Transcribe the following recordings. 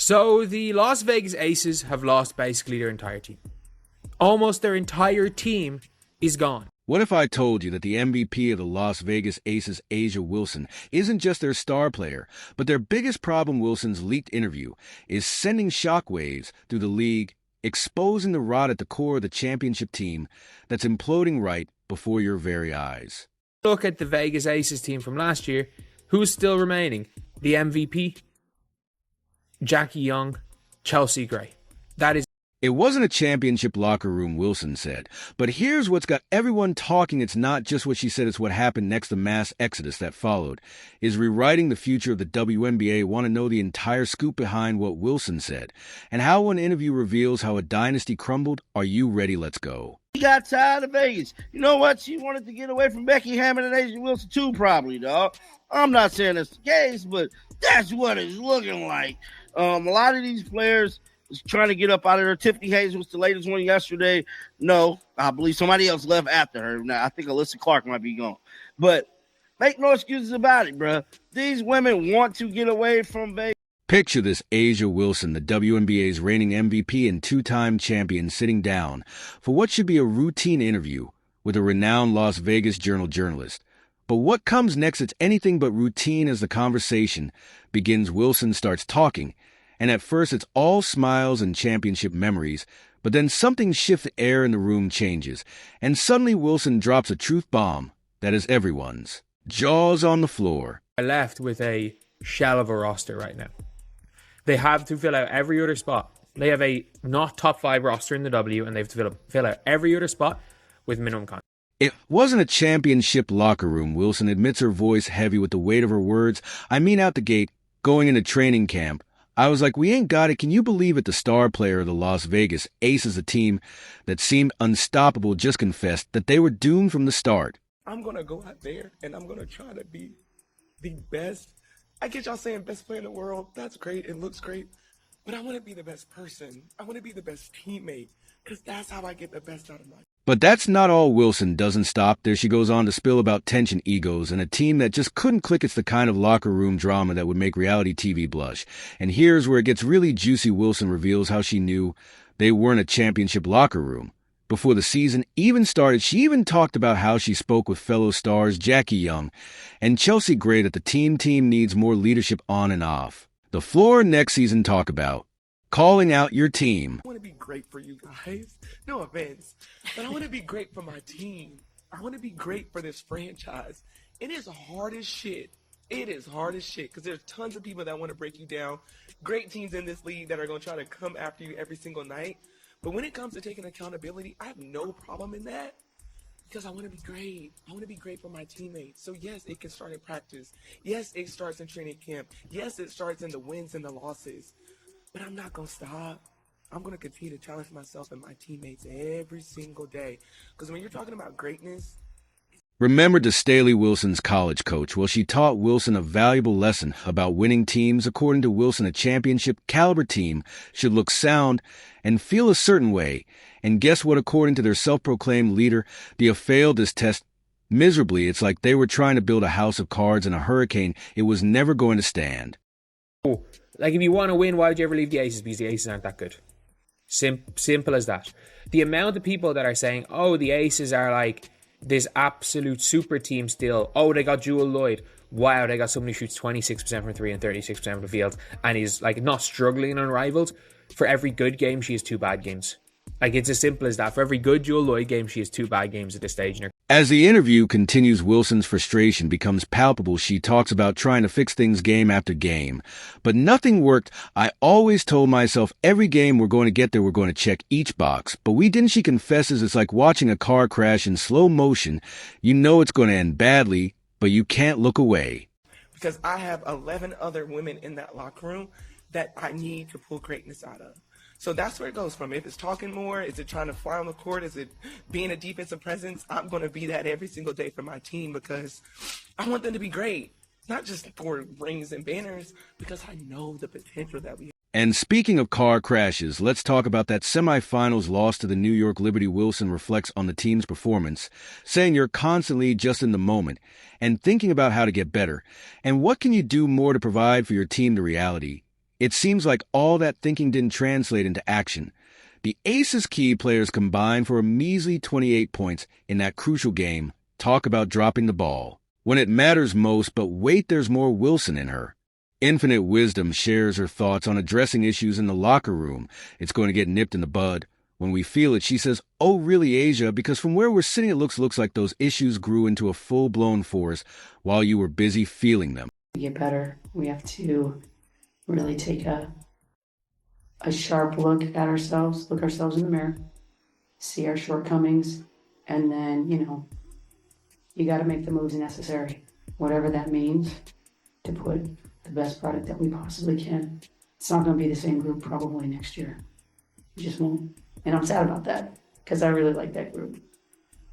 So the Las Vegas Aces have lost basically their entire team. Almost their entire team is gone. What if I told you that the MVP of the Las Vegas Aces, A'ja Wilson, isn't just their star player, but their biggest problem, Wilson's leaked interview, is sending shockwaves through the league, exposing the rot at the core of the championship team that's imploding right before your very eyes. Look at the Vegas Aces team from last year. Who's still remaining? The MVP? Jackie Young, Chelsea Gray. That is. It wasn't a championship locker room, Wilson said. But here's what's got everyone talking. It's not just what she said, it's what happened next. The mass exodus that followed is rewriting the future of the WNBA. Want to know the entire scoop behind what Wilson said and how one interview reveals how a dynasty crumbled? Are you ready? Let's go. He got tired of Vegas. You know what? She wanted to get away from Becky Hammond and A'ja Wilson too, probably, dog. I'm not saying that's the case, but that's what it's looking like. A lot of these players is trying to get up out of there. Tiffany Hayes was the latest one yesterday. No, I believe somebody else left after her. Now, I think Alyssa Clark might be gone. But make no excuses about it, bro. These women want to get away from Vegas. Picture this: A'ja Wilson, the WNBA's reigning MVP and two-time champion, sitting down for what should be a routine interview with a renowned Las Vegas Journal journalist. But what comes next? It's anything but routine. As the conversation begins, Wilson starts talking, and at first it's all smiles and championship memories, but then something shifts. The air in the room changes, and suddenly Wilson drops a truth bomb that is everyone's jaws on the floor. I left with a shell of a roster right now. They have to fill out every other spot. They have a not top 5 roster in the W, and they have to fill out every other spot with minimum contract. It wasn't a championship locker room, Wilson admits, her voice heavy with the weight of her words. I mean, out the gate, going into training camp, I was like, we ain't got it. Can you believe it? The star player of the Las Vegas Aces, a team that seemed unstoppable, just confessed that they were doomed from the start. I'm going to go out there and I'm going to try to be the best. I get y'all saying best player in the world. That's great. It looks great. But I want to be the best person. I want to be the best teammate, because that's how I get the best out of my. But that's not all. Wilson doesn't stop there. She goes on to spill about tension, egos, and a team that just couldn't click. It's the kind of locker room drama that would make reality TV blush. And here's where it gets really juicy. Wilson reveals how she knew they weren't a championship locker room before the season even started. She even talked about how she spoke with fellow stars Jackie Young and Chelsea Gray that the team needs more leadership on and off the floor next season. Talk about calling out your team. I want to be great for you guys. No offense, but I want to be great for my team. I want to be great for this franchise. It is hard as shit. It is hard as shit, because there's tons of people that want to break you down. Great teams in this league that are going to try to come after you every single night. But when it comes to taking accountability, I have no problem in that, because I want to be great. I want to be great for my teammates. So yes, it can start in practice. Yes, it starts in training camp. Yes, it starts in the wins and the losses. But I'm not going to stop. I'm going to continue to challenge myself and my teammates every single day. Because when you're talking about greatness... Remembered to Staley, Wilson's college coach. Well, she taught Wilson a valuable lesson about winning teams. According to Wilson, a championship-caliber team should look sound and feel a certain way. And guess what? According to their self-proclaimed leader, they have failed this test miserably. It's like they were trying to build a house of cards in a hurricane. It was never going to stand. Like, if you want to win, why would you ever leave the Aces? Because the Aces aren't that good. Simple as that. The amount of people that are saying, oh, the Aces are like this absolute super team still. Oh, they got Jewel Lloyd. Wow, they got somebody who shoots 26% from 3 and 36% from the field and is like not struggling unrivaled. For every good game, she has 2 bad games. Like, it's as simple as that. For every good Jewel Lloyd game, she has 2 bad games at this stage in her. As the interview continues, Wilson's frustration becomes palpable. She talks about trying to fix things game after game, but nothing worked. I always told myself every game we're going to get there, we're going to check each box, but we didn't. She confesses it's like watching a car crash in slow motion. You know it's going to end badly, but you can't look away. Because I have 11 other women in that locker room that I need to pull greatness out of. So that's where it goes from. If it's talking more, is it trying to fly on the court? Is it being a defensive presence? I'm going to be that every single day for my team, because I want them to be great. Not just for rings and banners, because I know the potential that we have. And speaking of car crashes, let's talk about that semifinals loss to the New York Liberty. Wilson reflects on the team's performance, saying you're constantly just in the moment and thinking about how to get better. And what can you do more to provide for your team? The reality It seems like all that thinking didn't translate into action. The Aces' key players combined for a measly 28 points in that crucial game. Talk about dropping the ball. When it matters most, but wait, there's more Wilson in her. Infinite Wisdom shares her thoughts on addressing issues in the locker room. It's going to get nipped in the bud. When we feel it, she says, "Oh, really, Asia? Because from where we're sitting, it looks like those issues grew into a full-blown force while you were busy feeling them." To get better, we have to really take a sharp look at ourselves, look ourselves in the mirror, see our shortcomings, and then, you got to make the moves necessary, whatever that means, to put the best product that we possibly can. It's not going to be the same group probably next year. It just won't. And I'm sad about that because I really like that group.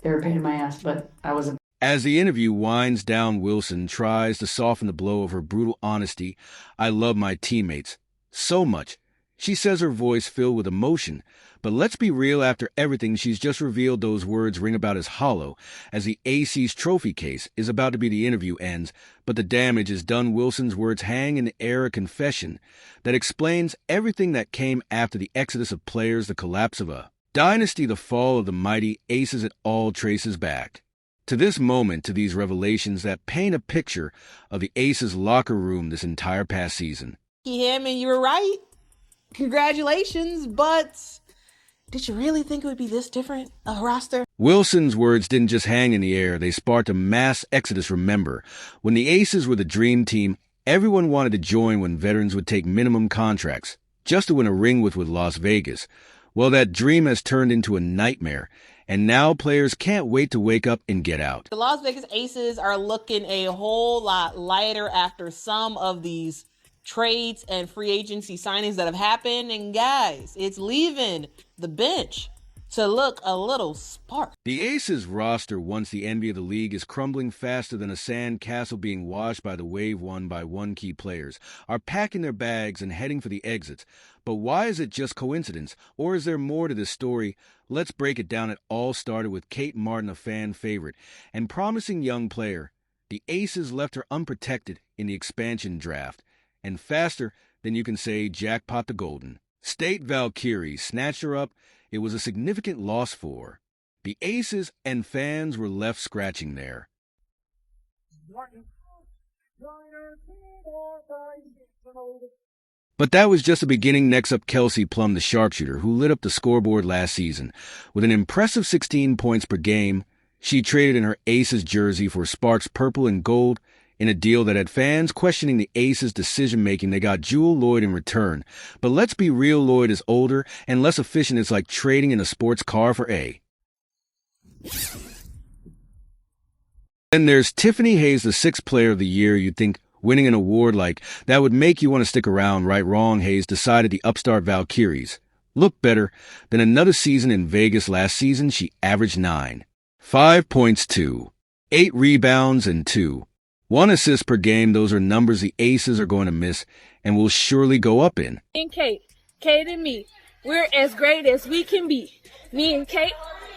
They were a pain in my ass, but I was a... As the interview winds down, Wilson tries to soften the blow of her brutal honesty. "I love my teammates so much," she says, her voice filled with emotion. But let's be real, after everything she's just revealed, those words ring about as hollow as the AC's trophy case is about to be. The interview ends, but the damage is done. Wilson's words hang in the air, a confession that explains everything that came after the exodus of players, the collapse of a dynasty, the fall of the mighty Aces. It all traces back to this moment, to these revelations that paint a picture of the Aces locker room this entire past season. Hammond, you were right. Congratulations, but did you really think it would be this different, a roster? Wilson's words didn't just hang in the air, they sparked a mass exodus. Remember, when the Aces were the dream team, everyone wanted to join when veterans would take minimum contracts, just to win a ring with Las Vegas. Well, that dream has turned into a nightmare, and now players can't wait to wake up and get out. The Las Vegas Aces are looking a whole lot lighter after some of these trades and free agency signings that have happened. And guys, it's leaving the bench to look a little sparse. The Aces roster, once the envy of the league, is crumbling faster than a sand castle being washed by the wave one by one. Key players are packing their bags and heading for the exits. But why is it just coincidence, or is there more to this story? Let's break it down. It all started with Kate Martin, a fan favorite and promising young player. The Aces left her unprotected in the expansion draft, and faster than you can say jackpot the golden State Valkyries snatched her up. It was a significant loss for the Aces, and fans were left scratching there. But that was just the beginning. Next up, Kelsey Plum, the sharpshooter, who lit up the scoreboard last season. With an impressive 16 points per game, she traded in her Aces jersey for Sparks purple and gold. In a deal that had fans questioning the Aces' decision-making, they got Jewel Lloyd in return. But let's be real, Lloyd is older and less efficient. It's like trading in a sports car for a. Then there's Tiffany Hayes, the 6th player of the year. You'd think winning an award like that would make you want to stick around. Right, wrong. Hayes decided the upstart Valkyries looked better than another season in Vegas. Last season, she averaged 9, 5 points, 2, 8 rebounds, and 1 assist per game. Those are numbers the Aces are going to miss and will surely go up in. And Kate and me, we're as great as we can be. Me and Kate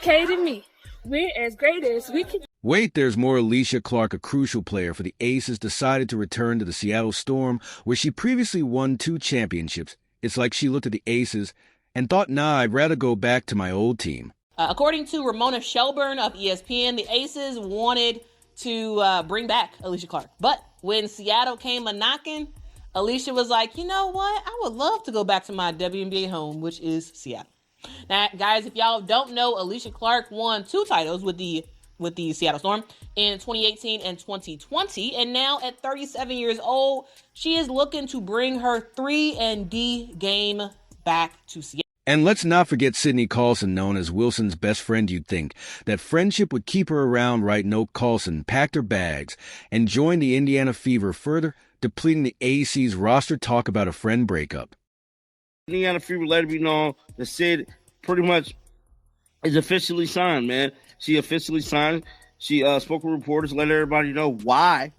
and me, we're as great as we can be. Wait, there's more. Alicia Clark, a crucial player for the Aces, decided to return to the Seattle Storm, where she previously won 2 championships. It's like she looked at the Aces and thought, nah, I'd rather go back to my old team. According to Ramona Shelburne of ESPN, the Aces wanted to bring back Alicia Clark. But when Seattle came a-knocking, Alicia was like, you know what? I would love to go back to my WNBA home, which is Seattle. Now, guys, if y'all don't know, Alicia Clark won 2 titles with the Seattle Storm in 2018 and 2020. And now at 37 years old, she is looking to bring her 3-and-D game back to Seattle. And let's not forget Sydney Carlson, known as Wilson's best friend. You'd think that friendship would keep her around, right? No, Carlson packed her bags and joined the Indiana Fever, further depleting the AC's roster. Talk about a friend breakup. Indiana Fever let it be known that Sid pretty much is officially signed, man. She officially signed. She spoke with reporters, let everybody know why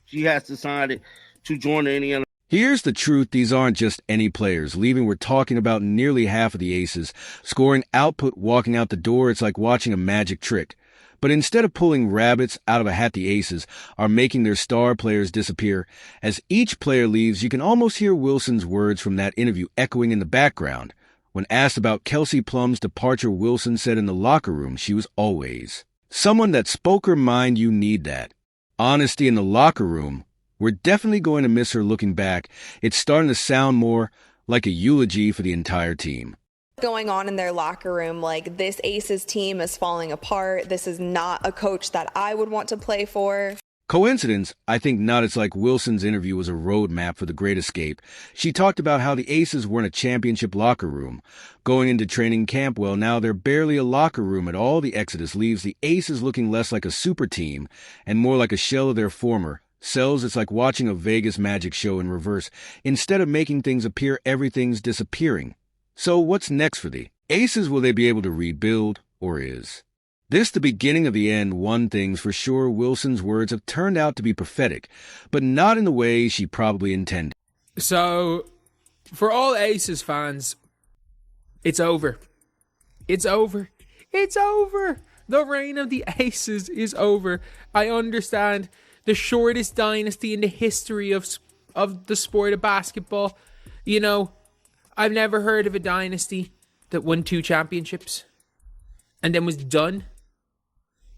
she has decided to join the Indiana. Here's the truth. These aren't just any players leaving. We're talking about nearly half of the Aces scoring output, walking out the door. It's like watching a magic trick. But instead of pulling rabbits out of a hat, the Aces are making their star players disappear. As each player leaves, you can almost hear Wilson's words from that interview echoing in the background. When asked about Kelsey Plum's departure, Wilson said in the locker room she was always someone that spoke her mind. You need that honesty in the locker room. We're definitely going to miss her looking back. It's starting to sound more like a eulogy for the entire team. Going on in their locker room, like, this Aces team is falling apart. This is not a coach that I would want to play for. Coincidence? I think not. It's like Wilson's interview was a roadmap for the Great Escape. She talked about how the Aces weren't a championship locker room. Going into training camp, well, now they're barely a locker room at all. The exodus leaves the Aces looking less like a super team and more like a shell of their former selves. It's like watching a Vegas magic show in reverse. Instead of making things appear, everything's disappearing. So what's next for the Aces? Will they be able to rebuild, or is this the beginning of the end? One thing's for sure, Wilson's words have turned out to be prophetic, but not in the way she probably intended. So, for all Aces fans, it's over. It's over. It's over. The reign of the Aces is over. I understand the shortest dynasty in the history of the sport of basketball. You know, I've never heard of a dynasty that won 2 championships and then was done.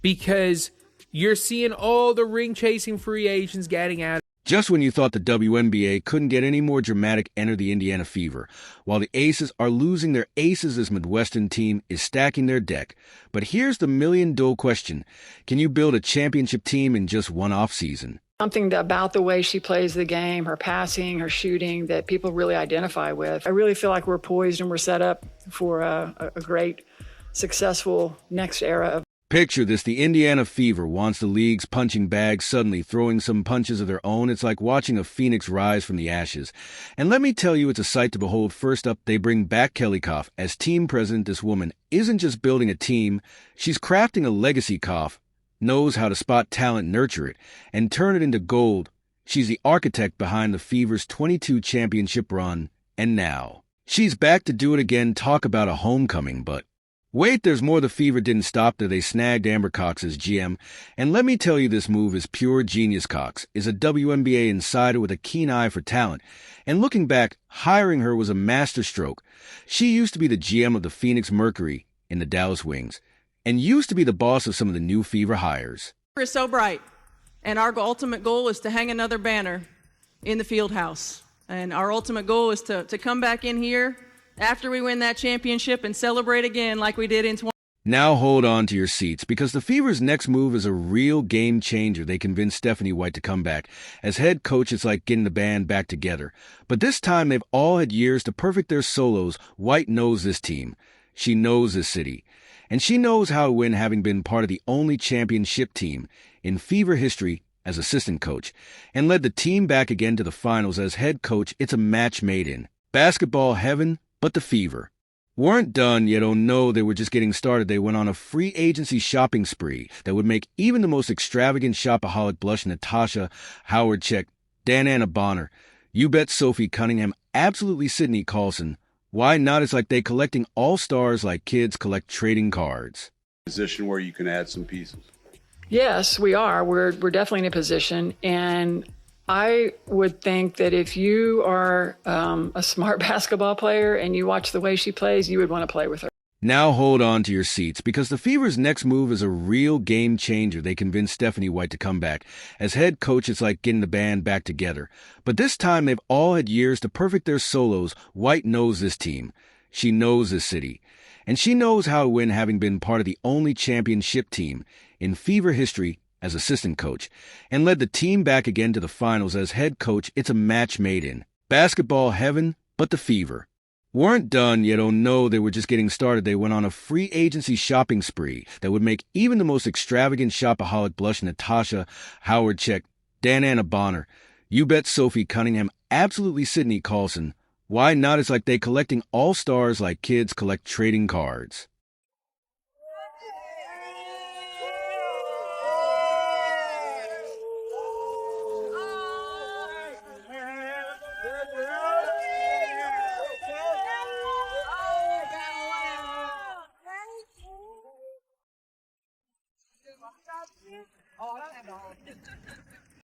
Because you're seeing all the ring-chasing free agents getting out. Just when you thought the WNBA couldn't get any more dramatic, enter the Indiana Fever. While the Aces are losing their aces, this Midwestern team is stacking their deck. But here's the million-dollar question. Can you build a championship team in just one off-season? Something about the way she plays the game, her passing, her shooting, that people really identify with. I really feel like we're poised and we're set up for a great, successful next era of. Picture this, the Indiana Fever wants the league's punching bag, suddenly throwing some punches of their own. It's like watching a phoenix rise from the ashes. And let me tell you, it's a sight to behold. First up, they bring back Kelly Koff as team president. This woman isn't just building a team, she's crafting a legacy. Koff knows how to spot talent, nurture it, and turn it into gold. She's the architect behind the Fever's 22 championship run, and now she's back to do it again. Talk about a homecoming, but wait, there's more. The Fever didn't stop there. They snagged Amber Cox as GM. And let me tell you, this move is pure genius. Cox is a WNBA insider with a keen eye for talent. And looking back, hiring her was a masterstroke. She used to be the GM of the Phoenix Mercury in the Dallas Wings and used to be the boss of some of the new Fever hires. We're so bright, and our ultimate goal is to hang another banner in the field house. And our ultimate goal is to come back in here after we win that championship and celebrate again like we did in 20. Now hold on to your seats, because the Fever's next move is a real game changer. They convinced Stephanie White to come back. As head coach, it's like getting the band back together. But this time, they've all had years to perfect their solos. White knows this team. She knows this city. And she knows how to win, having been part of the only championship team in Fever history as assistant coach, and led the team back again to the finals as head coach. It's a match made in basketball heaven. But the Fever weren't done yet. Oh no, they were just getting started. They went on a free agency shopping spree that would make even the most extravagant shopaholic blush. Natasha Howard checked, Anna Bonner, you bet Sophie Cunningham, absolutely Sydney Carlson. Why not? It's like they collecting all-stars like kids collect trading cards. Position where you can add some pieces. Yes, we are. We're definitely in a position, and I would think that if you are a smart basketball player and you watch the way she plays, you would want to play with her. Now hold on to your seats, because the Fever's next move is a real game changer. They convinced Stephanie White to come back. As head coach, it's like getting the band back together. But this time, they've all had years to perfect their solos. White knows this team. She knows this city. And she knows how to win, having been part of the only championship team in Fever history as assistant coach, and led the team back again to the finals as head coach. It's a match made in basketball heaven. But the Fever weren't done yet. Oh no, they were just getting started. They went on a free agency shopping spree that would make even the most extravagant shopaholic blush. Natasha Howard checked, Anna Bonner, you bet Sophie Cunningham, absolutely Sydney Carlson. Why not? It's like they collecting all-stars like kids collect trading cards.